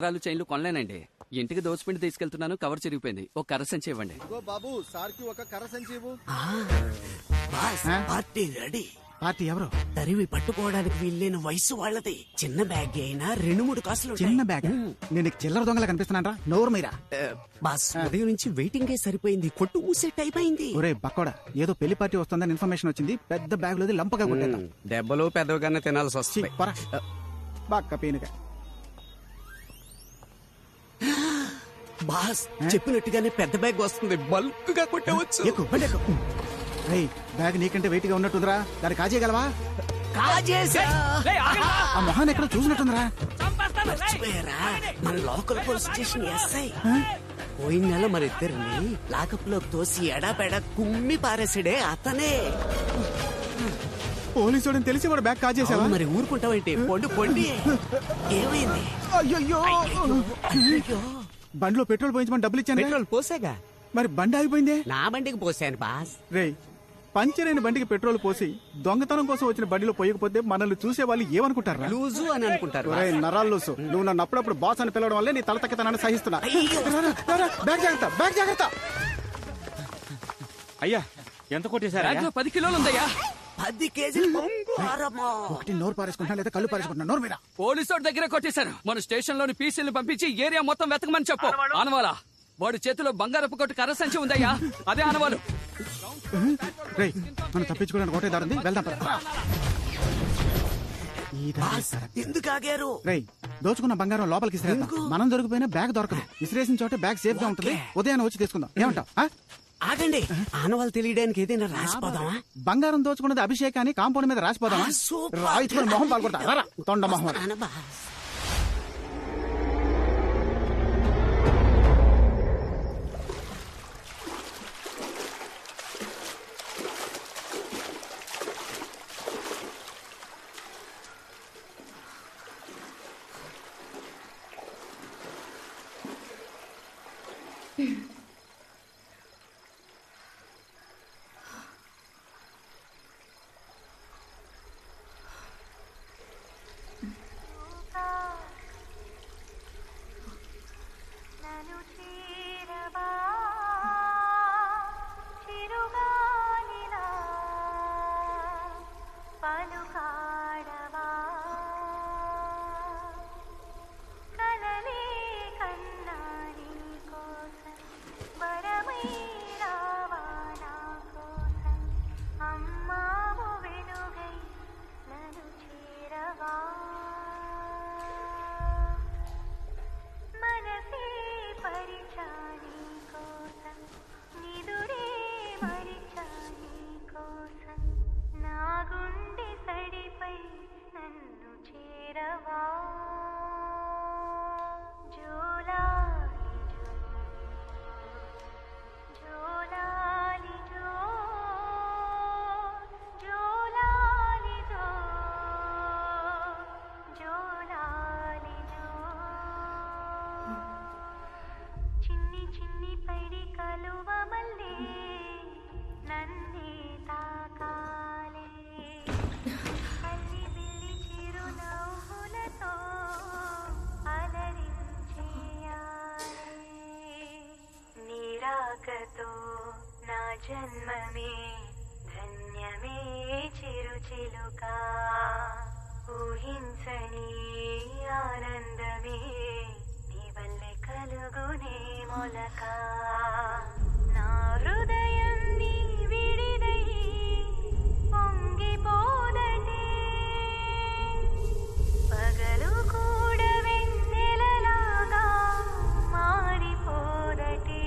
రాలు చైన్లు కొనలేనండి. ఇంటికి దోచుపిండి తీసుకెళ్తున్నాను, కవర్ చిరిగిపోయింది. ఒక కర్ర సంచి ఇవ్వండి. బాబు సార్కి ఒక కర్ర సంచి ఇవ్వు. Party ready. పార్టీ ఎవరు? తరివి పట్టుకోవడానికి వీల్లేని వయసు వాళ్ళది. చిన్న బ్యాగ్ అయినా 2-3 కాసులు ఉంటాయి. చిన్న బ్యాగ్. నేను చిల్లర దొంగలా కనిపిస్తున్నారా? నోరు మీరా? బాస్ ఉదయం నుంచి వెయిటింగే సరిపోయింది. కొట్టు మూసే టైం అయింది. ఒరే బక్కోడా, ఏదో పెళ్లి పార్టీ వస్తుందని ఇన్ఫర్మేషన్ వచ్చింది. పెద్ద బ్యాగ్ లోది లంపగా కొట్టేద్దాం. దెబ్బలు పెద్దగానే తినాల్సి వస్తుంది. బాక్క పీనుగా. బాస్ చెప్పినట్టుగానే పెద్ద బ్యాగ్ వస్తుంది. బల్క్ గా కొట్టవచ్చు. బ్యాగ్ నీకంటే వెయిట్ గా ఉన్నట్టుందిరా, దాన్ని కాజేయగలవా? ఆ మొహాన్ని ఎక్కడ చూసినట్టుందిరా. మన లోకల్ పోలీస్ స్టేషన్ ఎస్ఐ పోయిన నెల మన ఇద్దరిని లాకప్ లోకి తోసి ఎడాపెడా కుమ్మి పారేసాడే అతనే. పోలీసు తెలిసి వాడు బ్యాగ్ కాజేసావా? మరి ఊరుకుంటావంటే పొండి పొండి. ఏమైంది? అయ్యో బండిలో పెట్రోల్ పోయించమని డబ్బులు ఇచ్చాను. పెట్రోల్ పోసాగా. మరి బండి ఆగిపోయిందే. నా బండికి పోసాను బాస్. రేయ్, పంచర్ అయిన బండికి పెట్రోల్ పోసి దొంగతనం కోసం వచ్చిన బండిలో పోయకపోతే మనల్ని చూసే వాళ్ళు ఏమనుకుంటారు? లూజు అని అనుకుంటారు. నరాలు లూసు. నువ్వు నన్ను అప్పుడప్పుడు బాస్ అని పిలవడం వల్లే నీ తల తక్కతనాన్ని సహిస్తున్నా. బ్యాగ్ జాగ్రత్త, బ్యాగ్ జాగ్రత్త. అయ్యా ఎంత కొట్టేశారా? 10 కిలోలు ఉందయ్యా. 10 కేజీలు బంగారమా? ఒకటి నోరు పారేసుకుంటున్నా లేదా కళ్ళు పారేసుకుంటున్నా? నోరు మీద. పోలీసు వాడి దగ్గర కొట్టేశారు. మన స్టేషన్ లోని పీసీలను పంపించి ఏరియా మొత్తం వెతకమని చెప్పు. ఆనవాలా వాడి చేతిలో బంగారపు కొట్టు కర్ర సంచి ఉందయ్యా, అదే ఆనవాలు. రేయ్, మనం తప్పించుకోవడానికి ఒకటే దారుంది, వెళ్దాం పద. ఎందుకు ఆగారు? రేయ్, దోచుకున్న బంగారం లోపలికి ఇసిరేద్దాం. మనం దొరికిపోయినా బ్యాగ్ దొరకదు. ఇసిరేసిన చోట బ్యాగ్ సేఫ్ గా ఉంటుంది. ఉదయాన్నే వచ్చి తీసుకుందాం. ఏమంటావ్? ఆగండి, ఆనవాళ్ళు తెలియడానికి ఏదైనా రాసిపోదామా? బంగారం దోచుకున్నది అభిషేకాన్ని కాంపౌండ్ మీద రాసిపోదామా? రాయించుకుని మొహం పాల్గొడతా. తొండ మొహం. జన్మమే ధన్యమే చిరుచిలుక ఊహించని ఆనందమే నీ వల్లే కలుగునే మొలక నా హృదయం నీ విడిదై పొంగిపోదటే పగలు కూడా వెన్నెలలాగా మారిపోదటే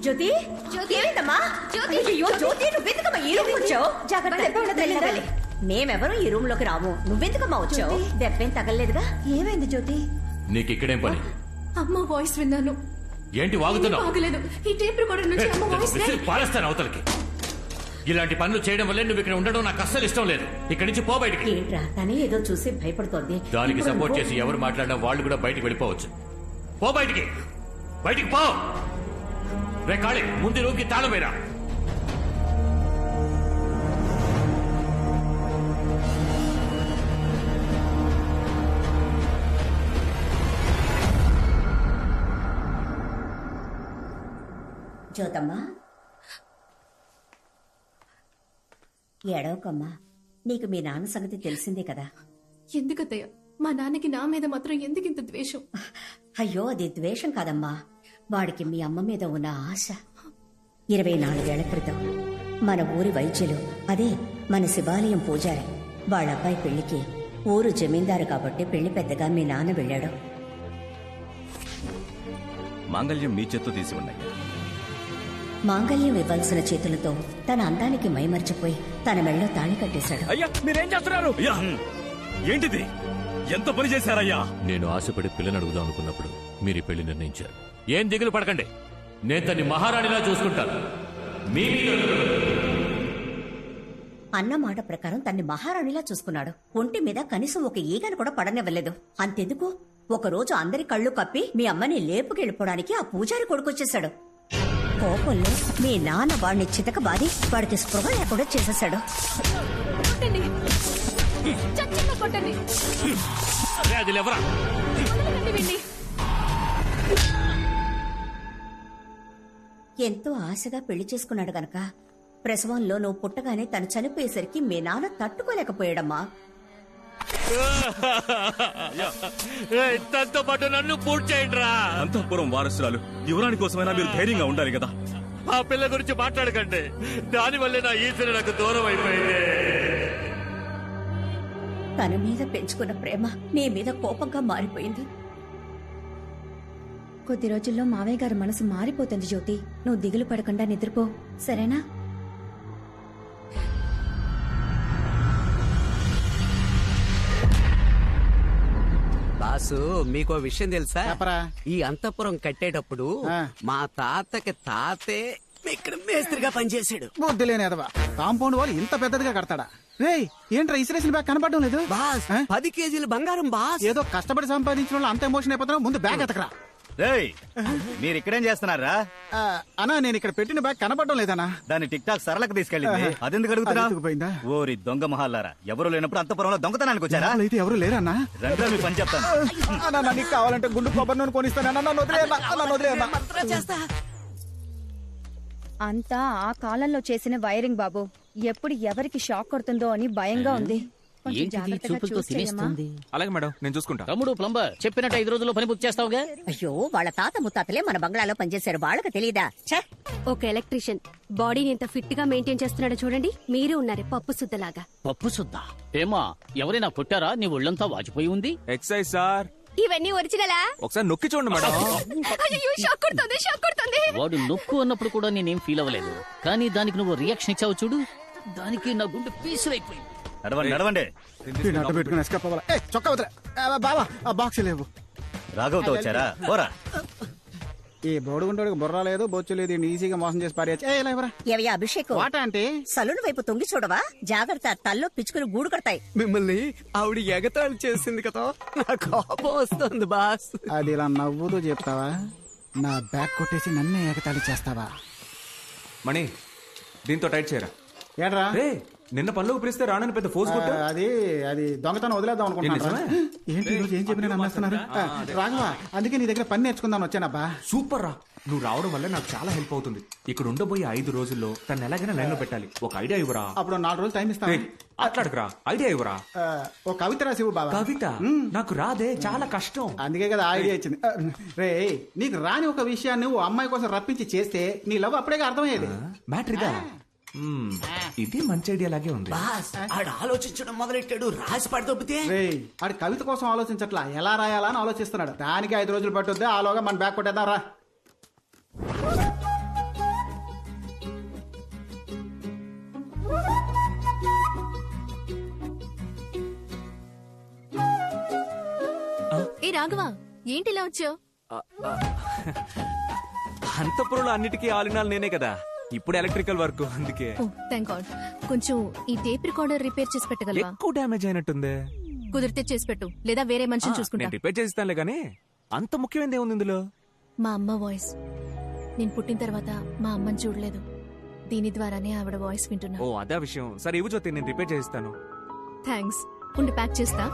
జ్యోతి జ్యోతి ఏమైందమ్మా జ్యోతి అయ్యో జ్యోతి నువ్వెందుకమ్మా ఈ రూమ్ వచ్చావు జాగ్రత్త మేమెవరూ ఈ రూమ్ లోకి రాము నువ్వెందుకమ్మా వచ్చావు దెబ్బేం తగలలేదుగా ఏమైంది జ్యోతి నీకు ఇక్కడేం పని? అమ్మ వాయిస్ విన్నాను. ఏంటి వాగుతున్నావు? ఆగలేదు. ఈ టేప్ రికార్డర్ నుంచి అమ్మ వాయిస్ పారేస్తాను అవతలకి. ఇలాంటి పనులు చేయడం వల్లే నువ్వు ఇక్కడ ఉండడం నాకు అస్సలు ఇష్టం లేదు. ఇక్కడి నుంచి పో బయటికి. ఏంట్రా తనే ఏదో చూసి భయపడుతోంది. దానికి సపోర్ట్ చేసి ఎవరు మాట్లాడినా వాళ్ళు కూడా బయటికి వెళ్ళిపోవచ్చు. పో బయటికి, బయటికి పో. రే కాళీ, ముందు రూమ్కి తాళం వేరా. జ్యోతమ్మా ఏడవకమ్మా, నీకు మీ నాన్న సంగతి తెలిసిందే కదా. ఎందుకత్తయ్య మా నాన్నకి నా మీద మాత్రం ఎందుకింత ద్వేషం? అయ్యో అది ద్వేషం కాదమ్మా, వాడికి మీ అమ్మ మీద ఉన్న ఆశ. 24 ఏళ్ల క్రితం మన ఊరి వైద్యులు, అదే మన శివాలయం పూజారి, వాళ్ళ అబ్బాయి పెళ్లికి ఊరు జమీందారు కాబట్టి పెళ్లి పెద్దగా మీ నాన్న వెళ్ళాడు. మాంగళ్యం మీ చేత్తో తీసి ఉన్నాయి. మాంగళ్యం ఇవ్వాల్సిన చేతులతో తన అందానికి మైమర్చిపోయి తన మెళ్ళో తాళి కట్టేశాడు. అయ్యా మీరేం చేస్తున్నారు? అయ్యా ఏంటిది? ఎంత పని చేశారయ్యా? నేను ఆశపడి పిల్లని అడుగుదాం అనుకున్నప్పుడు మీరు ఈ పెళ్లి నిర్ణయించారు. ఏం దిగులు పడకండి, నేను తన్ని మహారాణిలా చూసుకుంటాను. అన్న మాట ప్రకారం తన్ని మహారాణిలా చూసుకున్నాడు. ఒంటి మీద కనీసం ఒక ఈగను కూడా పడనివ్వలేదు. అంతెందుకు, ఒకరోజు అందరి కళ్ళు కప్పి మీ అమ్మని లేపుకెళ్ళిపోవడానికి ఆ పూజారి కొడుకొచ్చేశాడు. కోపంలో మీ నాన్న వాడిని చితకబాది వాడికి స్పృహ లేకుండా చేసేశాడు. ఎంతో ఆశగా పెళ్లి చేసుకున్నాడు గనక ప్రసవంలో నువ్వు పుట్టగానే తను చనిపోయేసరికి మీ నాన్న తట్టుకోలేకపోయాడమ్మా. తనతో పాటు నన్ను పూర్తి చేయండి రా. అంతఃపురం వారసురాలు యువరాణి కోసమైనా మీరు ధైర్యంగా ఉండాలి కదా. ఆ పిల్ల గురించి మాట్లాడకండి, దానివల్లే నా ఈశ్వరు నాకు దూరం అయిపోయింది. తన మీద పెంచుకున్న ప్రేమ నీ మీద కోపంగా మారిపోయింది. కొద్ది రోజుల్లో మావయ్య గారి మనసు మారిపోతుంది జ్యోతి. నువ్వు దిగులు పడకుండా నిద్రపో, సరేనా? బాసు మీకో విషయం తెలుసా? చెప్పరా. ఈ అంతఃపురం కట్టేటప్పుడు ఆ. మా తాతకి తాతే ఇక్కడ మేస్త్రిగా పనిచేశాడు. బుద్ధి లేని ఎదవా, కాంపౌండ్ వాళ్ళు ఇంత పెద్దదిగా కడతాడా? రేయ్ ఏంట్రా ఇసిరేసిన బ్యాగ్ కనపడడం లేదు? బాస్, ఆ? 10 కేజీల బంగారం బాస్. ఏదో కష్టపడి సంపాదించిన వాళ్ళు అంత ఎమోషన్ అయిపోతున్నావు. ముందు బ్యాగ్ ఎతకరా. రేయ్ మీరు ఇక్కడేం చేస్తున్నారా? అన్నా నేను ఇక్కడ పెట్టిన బ్యాగ్ కనపడడం లేదన్నా. దాన్ని టిక్ టాక్ సరళకు తీసుకెళ్ళింది. అదెందుకు అడుగుతున్నా? అది ఎత్తుకుపోయిందా? ఓరి దొంగ మహాలారా, ఎవరు లేనప్పుడు అంతపురంలో దొంగతనానికి వచ్చారా? అయితే ఎవరు లేరన్నా? రండి మీ పని చెప్తాను. అన్నా నీకు కావాలంటే గుండు కొబ్బరి నూనె కొనిస్తాను. నన్ను వదిలేయన్నా. అంతా ఆ కాలంలో చేసిన వైరింగ్ బాబు. ఎప్పుడు ఎవరికి షాక్ కొడుతుందో అని భయంగా ఉంది. అలాగే మేడం, నేను చూసుకుంటా. తమ్ముడు ప్లంబర్ చెప్పినట్టు 5 రోజుల్లో పని పూర్తి చేస్తావుగా? అయ్యో వాళ్ళ తాత ముత్తాతలే మన బంగ్లాలో పనిచేశారు, వాళ్ళకి తెలీదా? ఒక ఎలక్ట్రీషియన్ బాడీని ఎంత ఫిట్ గా మెయింటైన్ చేస్తున్నాడో చూడండి. మీరు ఉన్నారే పప్పు సుద్దలాగా. పప్పు సుద్దా ఏమా? ఎవరైనా కొట్టారా? నీ ఒళ్ళంతా వాచిపోయి ఉంది. Excise sir. ఇవన్నీ ఒరిజినలా? ఒకసారి నొక్కి చూడండి మేడం. షాక్ కొడుతుంది. వాడు నొక్కు అన్నప్పుడు కూడా నేనేం ఫీల్ అవ్వలేదు, కానీ దానికి నువ్వు రియాక్షన్ ఇచ్చావు చూడు, దానికి నా గుండె పీసులైపోయింది. నడవండి నడవండి. అడ్డు పెట్టుకుని ఎస్కేప్ అవ్వాలా? చొక్కా వదిలే బాబా, ఆ బాక్స్ లేవు. రాఘవతో వచ్చారా? పోరా. ఈ బోడుగుంటోడికి బుర్ర లేదు, బొచ్చు లేదు, ఈజీగా మోసం చేసి పారేయచ్చు. ఏవయ్యా అభిషేకం, వాట అంటే సలూన్ వైపు తొంగి చూడవా? జాగ్రత్త, తల్లో పిచ్చుకుని గూడు కడతాయి. మిమ్మల్ని ఆవిడ ఎగతాళి చేసింది కదా, నా కోపం వస్తుంది బాస్. అది ఇలా నవ్వుతూ చెప్తావా? నా బ్యాగ్ కొట్టేసి నన్నే ఎగతాళి చేస్తావా? మణి దీంతో టైట్ చేయరా. ఏడ్రా రే నిన్న పనులు పిలిస్తే రానని పెద్ద ఫోర్స్ కొట్టు. అది దొంగతనం వదిలేద్దాం అనుకుంటున్నా. ఏంటి ఈరోజు ఏం చెప్పినా నమ్మేస్తున్నారు? రాఘవా, అందుకే నీ దగ్గర పని నేర్చుకుందాం వచ్చానబ్బా. సూపర్ రా, నువ్వు రావడం వల్ల నాకు చాలా హెల్ప్ అవుతుంది. ఇక్కడ ఉండబోయే 5 రోజుల్లో తను ఎలాగైనా లైన్ లో పెట్టాలి. ఒక ఐడియా ఇవ్వరా? అప్పుడు 4 రోజులు టైం ఇస్తాను. అట్లాడకురా, ఐడియా ఇవ్వరా. ఒక కవిత రాసివు బాబా. కవిత నాకు రాదే, చాలా కష్టం. అందుకే కదా ఐడియా ఇచ్చింది. రే నీకు రాని ఒక విషయాన్ని ఓ అమ్మాయి కోసం రప్పించి చేస్తే నీ లవ్ అప్పుడే అర్థమయ్యేది. మ్యాటర్ ఇదా? ఇది మంచి ఐడియా లాగే ఉంది. బాస్ ఆడు ఆలోచించడం మొదలెట్టాడు, రాసి పడదొబ్బితే. ఆడు కవిత కోసం ఆలోచించట్లా, ఎలా రాయాలా అని ఆలోచిస్తున్నాడు. దానికి 5 రోజులు పట్టుద్ది. ఆలోగా మన బ్యాగ్ కొట్టేద్దాం రా. రాఘవ ఏంటి ఇలా వచ్చావు? అంతపురంలో అన్నిటికీ ఆలినాలు నేనే కదా, ఇప్పుడు ఎలక్ట్రికల్ వర్క్ అందుకే. ఓ థ్యాంక్ గాడ్. కొంచెం ఈ టేప్ రికార్డర్ రిపేర్ చేసి పెట్టగలవా? ఎక్కువ డ్యామేజ్ అయినట్టుంది. కుదిరితే చేసి పెట్టు, లేదా వేరే మనిషిని చూసుకుంటా. నేను రిపేర్ చేస్తానులే గానీ అంత ముఖ్యమైనది ఏముంది ఇందులో? మా అమ్మ వాయిస్. నేను పుట్టిన తర్వాత మా అమ్మని చూడలేదు, దీని ద్వారానే ఆవిడ వాయిస్ వింటున్నా. ఓ అదే విషయం. సరే ఇవ్వు జ్యోతి, నేను రిపేర్ చేస్తాను. థ్యాంక్స్. ఉండి ప్యాక్ చేస్తా.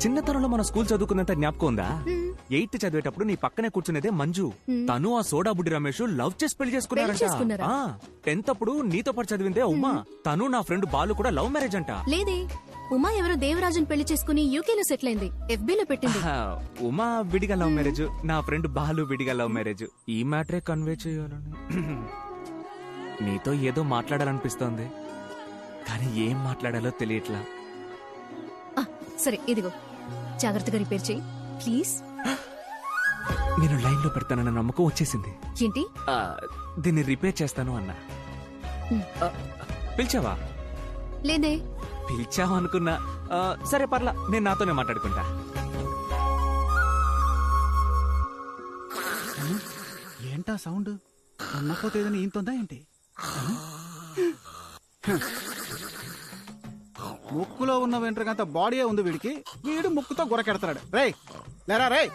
చిన్నతనంలో మన స్కూల్ చదువుకున్నంత జ్ఞాపకం ఉందా? 8th చదివేటప్పుడు నీ పక్కనే కూర్చునేదే మంజు. తను ఆ సోడా బుడ్డి రమేష్ లవ్ చేసి పెళ్లి చేసుకున్నారంట. 10th అప్పుడు నీతో పాటు చదివిందే ఉమా, తను నా ఫ్రెండ్ బాలు కూడా లవ్ మ్యారేజ్ అంట. లేదే, ఉమా ఎవరో దేవరాజుని పెళ్లి చేసుకుని యూకేలో సెటిల్ అయింది. FB లో పెట్టింది. ఉమా విడిగా లవ్ మ్యారేజ్, నా ఫ్రెండ్ బాలు విడిగా లవ్ మ్యారేజ్. ఈ మ్యాటరే కన్వే చేయాలని నీతో ఏదో మాట్లాడాలనిపిస్తోంది, కానీ ఏం మాట్లాడాలో తెలియట్లా. సరే ఇదిగో, జాగ్రత్తగా రిపేర్ చేయి ప్లీజ్. నేను లైన్ లో పెడతానన్న నమ్మకం వచ్చేసింది. ఏంటి? దీన్ని రిపేర్ చేస్తాను అన్నా. పిలిచావా? లేదే. పిలిచావా అనుకున్నా. సరే పర్లా, నేను నాతోనే మాట్లాడుకుంటా. ఏంటా సౌండ్? ఉన్నపోతే ఏదైనా ఈంతుందా ఏంటి? ముక్కులో ఉన్న వెంట్రుకంత బాడీ ఉంది వీడికి, వీడు ముక్కుతో గురకెడతాడు. రేయ్ లేరా రేయ్.